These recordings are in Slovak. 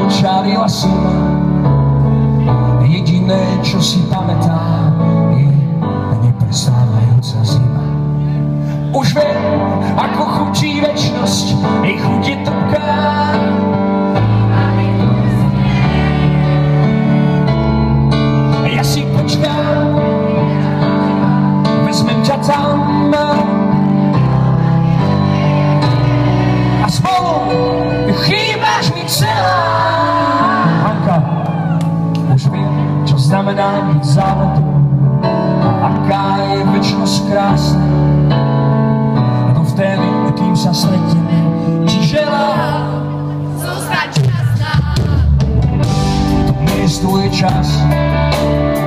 očarila si ma. Jediné, čo si pamätám, je neprestávajúca zima. Už viem, ako chutí večnosť, jej chuť je trpká. Ja si počkám, vezmem ťa tam a spolu chýbaš mi celá. Hanka, už viem, čo znamená byť záletom a aká je večnosť krásna. Dovtedy, kým sa stretneme, ti želám zostať šťastná. To miesto je čas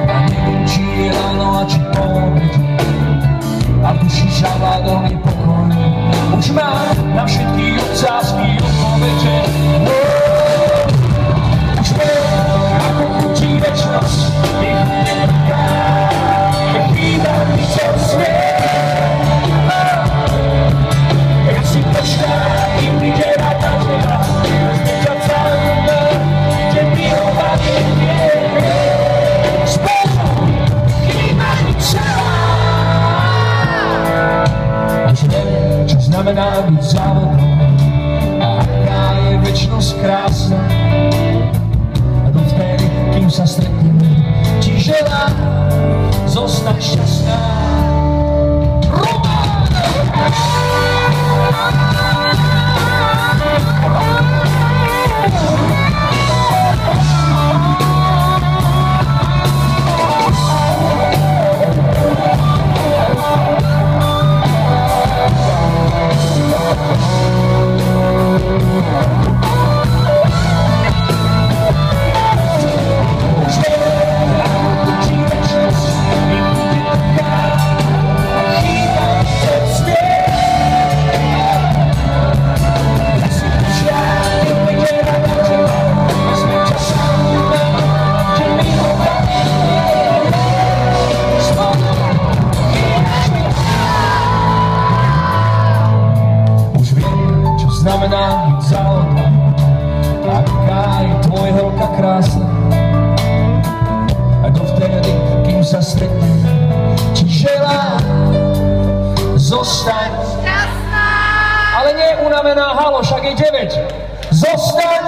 a neviem, či je ráno a či po obede. A v duši zavládol mi pokoj. Už mám na všetky otázky odpovede. Už viem, ako chutí večnosť, je chutá, je chýba mi cel svet. Ja si počkám, kým príde ráda teba, vezme ťa tam, kde mi hovarí nie. Spolu chýba mi celá. Už viem, čo znamená byť závodom a aká je večnosť krásna. A dovtedy, kým sa stretneme, ti želám zostať šťastná. Znamená byť závodom, aká je tvoj holka krásna. A dovtedy, kým sa stretneme, ti želám zostaň Šťastná. ale nie unavená, halo, však je 9. Zostaň